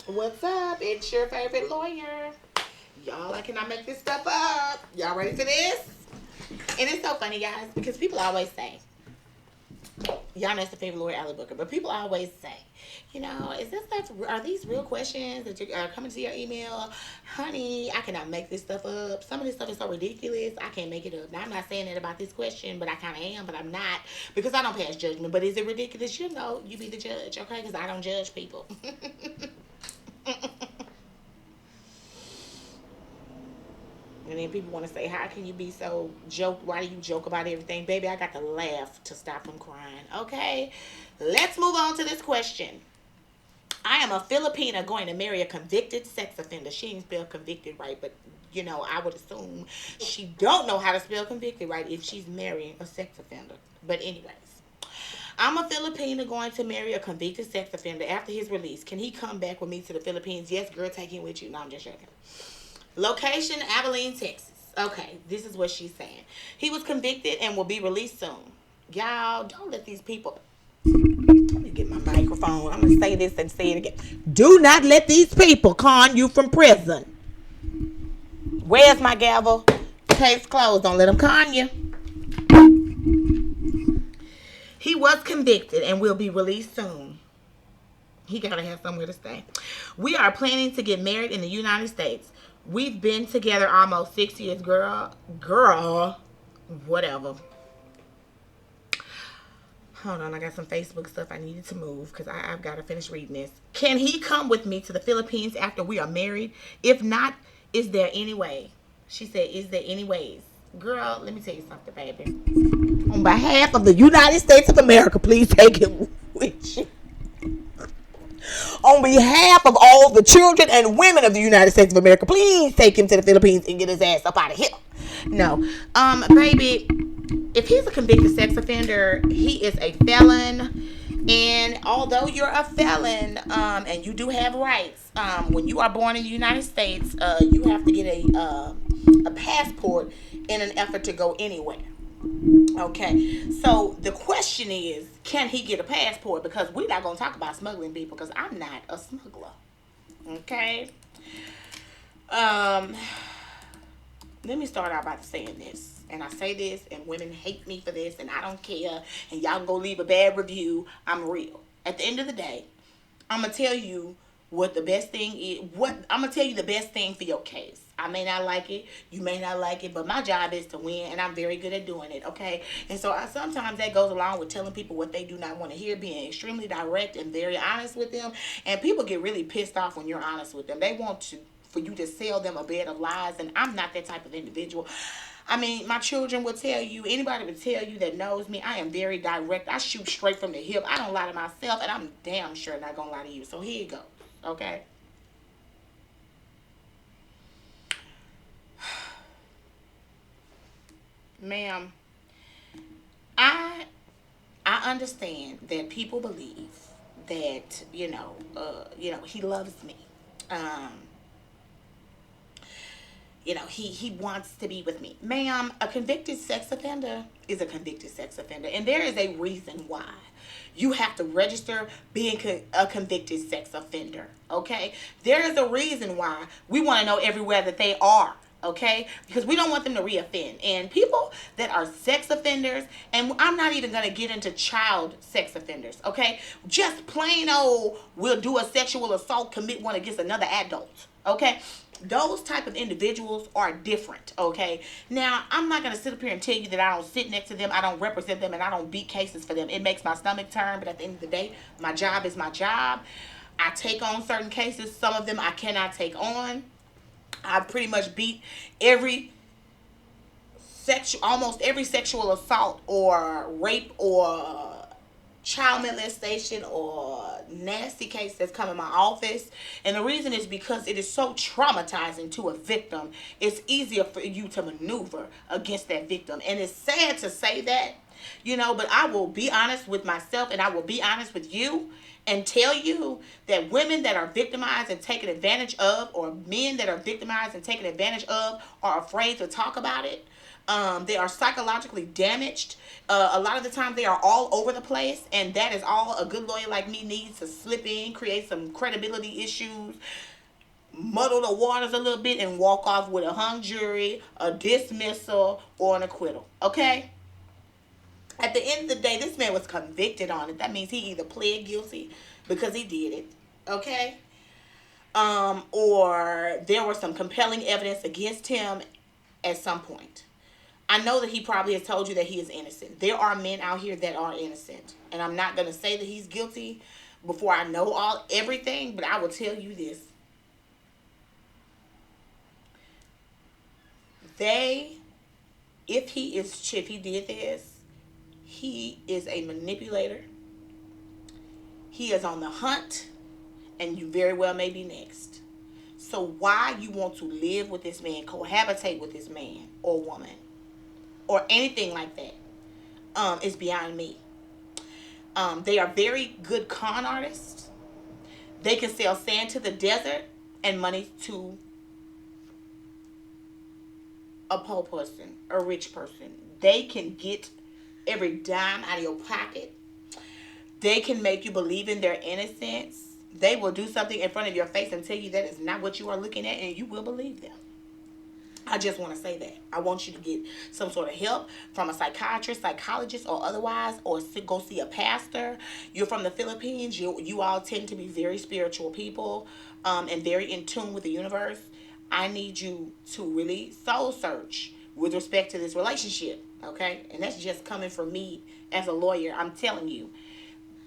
What's up? It's your favorite lawyer. Y'all, I cannot make this stuff up. Y'all ready for this? And it's so funny, guys, because people always say, y'all know it's the favorite lawyer, Allie Booker, but people always say, is this stuff, are these real questions that are coming to your email? Honey, I cannot make this stuff up. Some of this stuff is so ridiculous, I can't make it up. Now, I'm not saying that about this question, but I kind of am, but I'm not, because I don't pass judgment. But is it ridiculous? You be the judge, okay? Because I don't judge people. And then people want to say, how can you be so joke? Why do you joke about everything? Baby, I got to laugh to stop from crying. Okay? Let's move on to this question. I am a Filipina going to marry a convicted sex offender. She didn't spell convicted right, but I would assume she don't know how to spell convicted right if she's marrying a sex offender. But anyways, I'm a Filipina going to marry a convicted sex offender after his release. Can he come back with me to the Philippines? Yes, girl, take him with you. No, I'm just joking. Location, Abilene, Texas. Okay, this is what she's saying. He was convicted and will be released soon. Y'all, don't let these people. Let me get my microphone. I'm going to say this and say it again. Do not let these people con you from prison. Where's my gavel? Case closed. Don't let them con you. He was convicted and will be released soon. He got to have somewhere to stay. We are planning to get married in the United States. We've been together almost 6 years, girl, whatever. Hold on, I got some Facebook stuff I needed to move because I've got to finish reading this. Can he come with me to the Philippines after we are married? If not, is there any way? She said, is there any ways? Girl, let me tell you something, baby. On behalf of the United States of America, please take him with you. On behalf of all the children and women of the United States of America, please take him to the Philippines and get his ass up out of here. No. Baby, if he's a convicted sex offender, he is a felon. And although you're a felon, and you do have rights, when you are born in the United States, you have to get a passport in an effort to go anywhere. Okay, so the question is, can he get a passport? Because we're not going to talk about smuggling people because I'm not a smuggler. Okay. Um, Let me start out by saying this. And I say this, and women hate me for this, and I don't care. And y'all can go leave a bad review. I'm real. At the end of the day, I'm gonna tell you what the best thing is. What I'm gonna tell you the best thing for your case. I may not like it, you may not like it, but my job is to win, and I'm very good at doing it. Okay, and so sometimes that goes along with telling people what they do not want to hear, being extremely direct and very honest with them. And people get really pissed off when you're honest with them. They want to for you to sell them a bed of lies, and I'm not that type of individual. I mean, my children will tell you, anybody will tell you that knows me, I am very direct. I shoot straight from the hip. I don't lie to myself, and I'm damn sure not going to lie to you. So here you go, okay? Ma'am, I I understand that people believe that, he loves me. Um, he wants to be with me. Ma'am, a convicted sex offender is a convicted sex offender. And there is a reason why you have to register being a convicted sex offender. Okay? There is a reason why we want to know everywhere that they are. Okay? Because we don't want them to reoffend. And people that are sex offenders, and I'm not even going to get into child sex offenders. Okay? Just plain old will do a sexual assault, commit one against another adult. Okay? Those type of individuals are different. Okay, now I'm not going to sit up here and tell you that I don't sit next to them, I don't represent them, and I don't beat cases for them. It makes my stomach turn, but at the end of the day, my job is my job. I take on certain cases. Some of them I cannot take on. I pretty much beat every almost every sexual assault or rape or child molestation or nasty case that's come in my office. And the reason is because it is so traumatizing to a victim. It's easier for you to maneuver against that victim. And it's sad to say that, but I will be honest with myself and I will be honest with you and tell you that women that are victimized and taken advantage of, or men that are victimized and taken advantage of, are afraid to talk about it. They are psychologically damaged. A lot of the time, they are all over the place, and that is all a good lawyer like me needs to slip in, create some credibility issues, muddle the waters a little bit, and walk off with a hung jury, a dismissal, or an acquittal. Okay? At the end of the day, this man was convicted on it. That means he either pled guilty because he did it. Okay? Or there was some compelling evidence against him at some point. I know that he probably has told you that he is innocent. There are men out here that are innocent. And I'm not going to say that he's guilty before I know everything, but I will tell you this. They, if he did this, he is a manipulator. He is on the hunt, and you very well may be next. So why you want to live with this man, cohabitate with this man or woman, or anything like that, is beyond me. They are very good con artists. They can sell sand to the desert and money to a poor person, a rich person. They can get every dime out of your pocket. They can make you believe in their innocence. They will do something in front of your face and tell you that is not what you are looking at, and you will believe them. I just want to say that. I want you to get some sort of help from a psychiatrist, psychologist, or otherwise, or go see a pastor. You're from the Philippines. You all tend to be very spiritual people, and very in tune with the universe. I need you to really soul search with respect to this relationship, okay? And that's just coming from me as a lawyer. I'm telling you,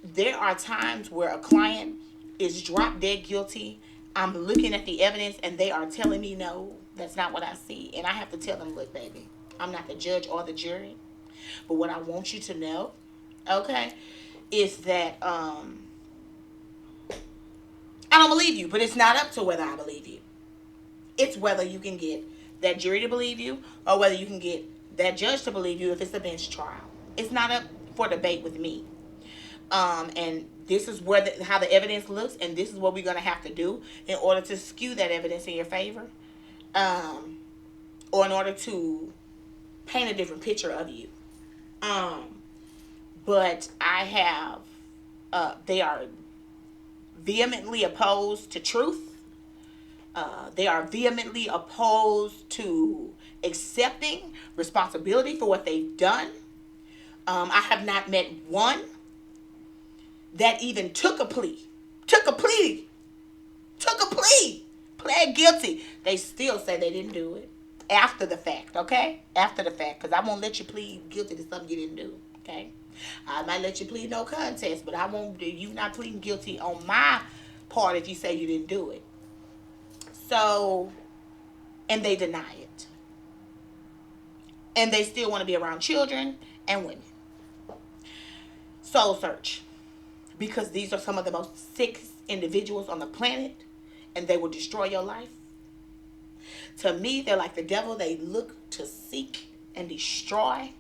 there are times where a client is drop dead guilty. I'm looking at the evidence and they are telling me, no, that's not what I see. And I have to tell them, look, baby, I'm not the judge or the jury. But what I want you to know, okay, is that I don't believe you, but it's not up to whether I believe you. It's whether you can get that jury to believe you or whether you can get that judge to believe you if it's a bench trial. It's not up for debate with me. And this is where how the evidence looks, and this is what we're going to have to do in order to skew that evidence in your favor, or in order to paint a different picture of you. But I have, they are vehemently opposed to truth. They are vehemently opposed to accepting responsibility for what they've done. I have not met one that even took a plea, pled guilty. They still say they didn't do it after the fact, okay? After the fact, because I won't let you plead guilty to something you didn't do, okay? I might let you plead no contest, but I won't do you not pleading guilty on my part if you say you didn't do it. So, and they deny it. And they still want to be around children and women. Soul search. Because these are some of the most sick individuals on the planet, and they will destroy your life. To me, they're like the devil. They look to seek and destroy.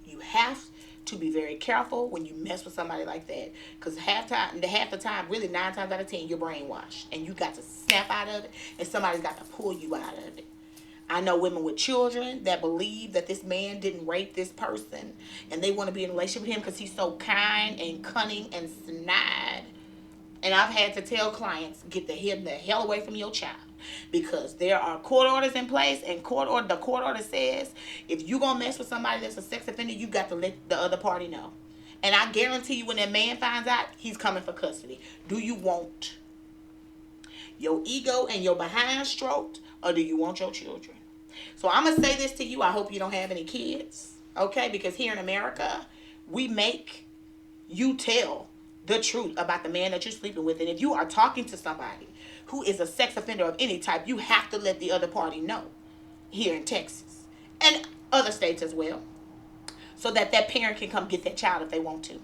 You have to be very careful when you mess with somebody like that, because half the time, really 9 times out of 10, you're brainwashed, and you got to snap out of it, and somebody's got to pull you out of it. I know women with children that believe that this man didn't rape this person, and they want to be in a relationship with him because he's so kind and cunning and snide. And I've had to tell clients, get the hell away from your child, because there are court orders in place, and the court order says if you're going to mess with somebody that's a sex offender, you got to let the other party know. And I guarantee you, when that man finds out, he's coming for custody. Do you want your ego and your behind stroked, or do you want your children? So I'm going to say this to you. I hope you don't have any kids, okay? Because here in America, we make you tell the truth about the man that you're sleeping with. And if you are talking to somebody who is a sex offender of any type, you have to let the other party know, here in Texas and other states as well, so that that parent can come get that child if they want to.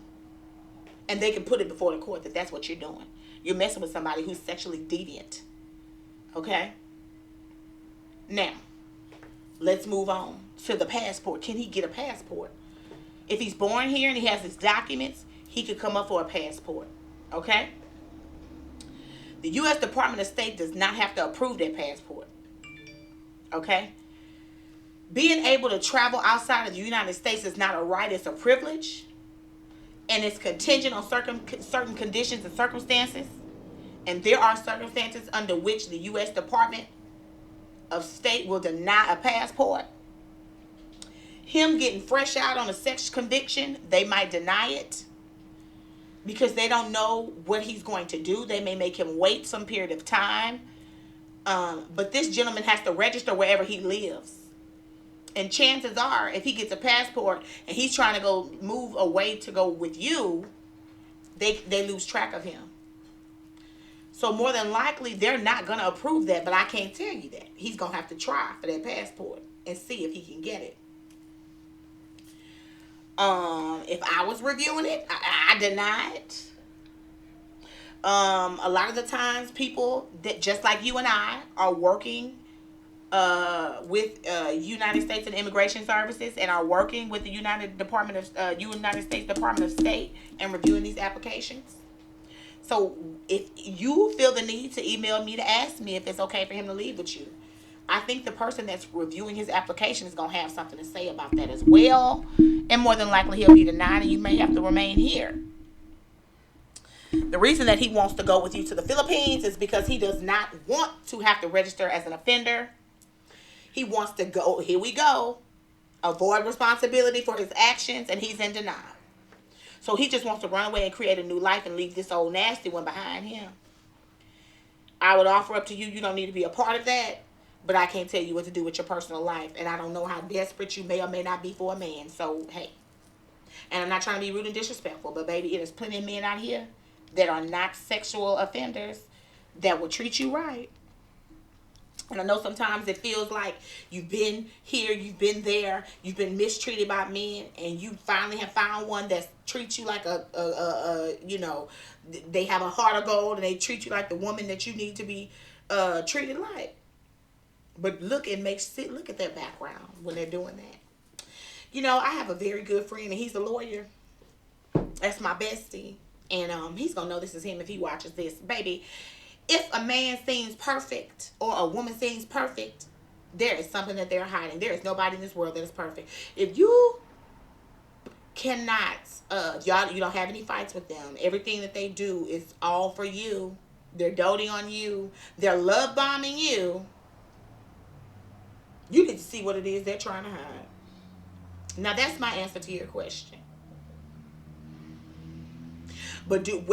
And they can put it before the court that that's what you're doing. You're messing with somebody who's sexually deviant. Okay? Now, let's move on to the passport. Can he get a passport? If he's born here and he has his documents, he could come up for a passport. Okay? The U.S. Department of State does not have to approve that passport. Okay? Being able to travel outside of the United States is not a right, it's a privilege. And it's contingent on certain conditions and circumstances. And there are circumstances under which the U.S. Department of State will deny a passport. Him getting fresh out on a sex conviction, they might deny it because they don't know what he's going to do. They may make him wait some period of time. But this gentleman has to register wherever he lives. And chances are, if he gets a passport and he's trying to go move away to go with you, they lose track of him. So more than likely, they're not going to approve that. But I can't tell you that. He's going to have to try for that passport and see if he can get it. If I was reviewing it, I deny it. A lot of the times, people that just like you and I are working with United States and Immigration Services and are working with the United States Department of State and reviewing these applications. So if you feel the need to email me to ask me if it's okay for him to leave with you, I think the person that's reviewing his application is going to have something to say about that as well. And more than likely he'll be denied and you may have to remain here. The reason that he wants to go with you to the Philippines is because he does not want to have to register as an offender. He wants to go, here we go, avoid responsibility for his actions, and he's in denial. So he just wants to run away and create a new life and leave this old nasty one behind him. I would offer up to you, you don't need to be a part of that, but I can't tell you what to do with your personal life, and I don't know how desperate you may or may not be for a man, so hey. And I'm not trying to be rude and disrespectful, but baby, there's plenty of men out here that are not sexual offenders that will treat you right. And I know sometimes it feels like you've been here, you've been there, you've been mistreated by men, and you finally have found one that treats you like they have a heart of gold and they treat you like the woman that you need to be treated like. But look at their background when they're doing that. You know, I have a very good friend and he's a lawyer. That's my bestie. And he's going to know this is him if he watches this. Baby, if a man seems perfect or a woman seems perfect, there is something that they're hiding. There is nobody in this world that is perfect. If you cannot, you don't have any fights with them. Everything that they do is all for you. They're doting on you. They're love bombing you. You need to see what it is they're trying to hide. Now that's my answer to your question. But do we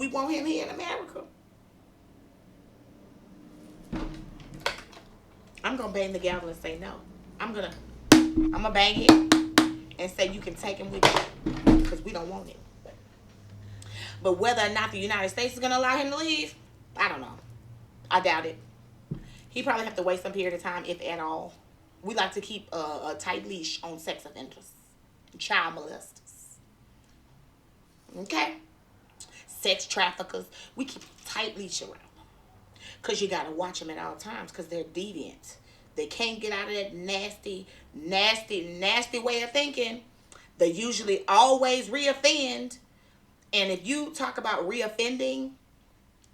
want him here in America? I'm gonna bang the gavel and say no. I'm gonna bang him and say you can take him with you because we don't want him. But whether or not the United States is gonna allow him to leave, I don't know. I doubt it. He probably have to wait some period of time, if at all. We like to keep a tight leash on sex offenders, child molesters. Okay? Sex traffickers. We keep a tight leash around them. Because you got to watch them at all times because they're deviant. They can't get out of that nasty, nasty, nasty way of thinking. They usually always reoffend. And if you talk about reoffending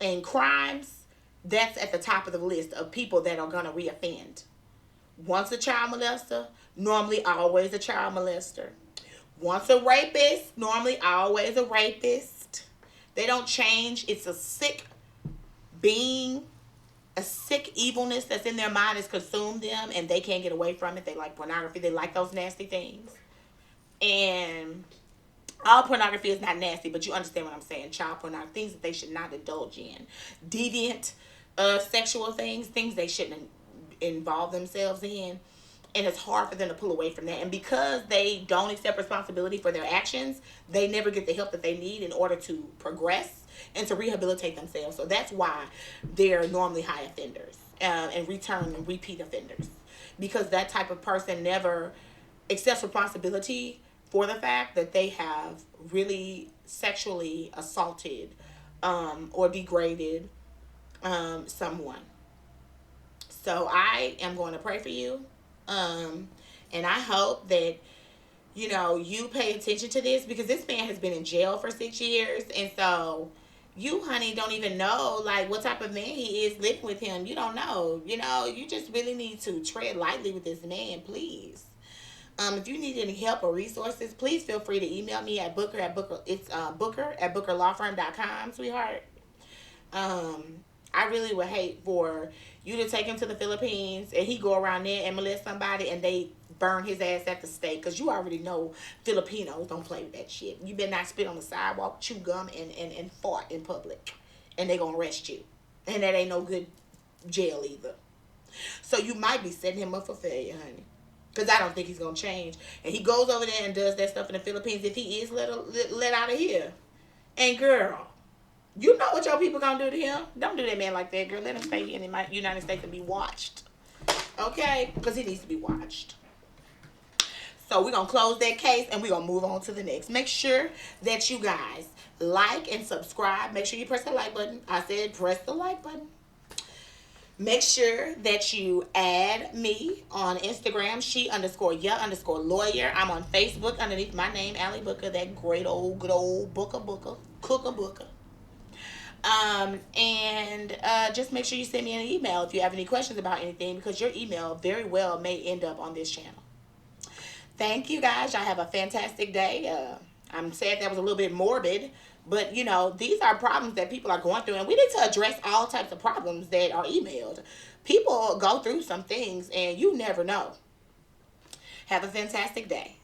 and crimes, that's at the top of the list of people that are going to reoffend. Once a child molester, normally always a child molester. Once a rapist, normally always a rapist. They don't change. It's a sick being, a sick evilness that's in their mind has consumed them and they can't get away from it. They like pornography. They like those nasty things. And all pornography is not nasty, but you understand what I'm saying. Child pornography, things that they should not indulge in. Deviant sexual things they shouldn't involve themselves in. And it's hard for them to pull away from that. And because they don't accept responsibility for their actions, they never get the help that they need in order to progress and to rehabilitate themselves. So that's why they're normally high offenders and return and repeat offenders. Because that type of person never accepts responsibility for the fact that they have really sexually assaulted or degraded someone. So I am going to pray for you. And I hope that, you pay attention to this because this man has been in jail for 6 years. And so You, honey, don't even know like what type of man he is living with him. You don't know. You know, you just really need to tread lightly with this man, please. If you need any help or resources, please feel free to email me at Booker. It's Booker at bookerlawfirm.com, sweetheart. Um, I really would hate for you to take him to the Philippines and he go around there and molest somebody and they burn his ass at the stake, because you already know Filipinos don't play with that shit. You better not spit on the sidewalk, chew gum, and fart in public, and they gonna arrest you, and that ain't no good jail either. So you might be setting him up for failure, honey. Because I don't think he's gonna change. And he goes over there and does that stuff in the Philippines if he is let out of here. And girl, you know what your people gonna do to him. Don't do that man like that, girl. Let him stay in the United States and be watched. Okay? Because he needs to be watched. So we're gonna close that case and we're gonna move on to the next. Make sure that you guys like and subscribe. Make sure you press the like button. I said press the like button. Make sure that you add me on Instagram, she_ya_lawyer. I'm on Facebook underneath my name, Allie Booker, that great old, good old Booker. And just make sure you send me an email if you have any questions about anything, because your email very well may end up on this channel. Thank you guys. Y'all have a fantastic day. I'm sad that was a little bit morbid, but you know, these are problems that people are going through, and we need to address all types of problems that are emailed. People go through some things, and you never know. Have a fantastic day.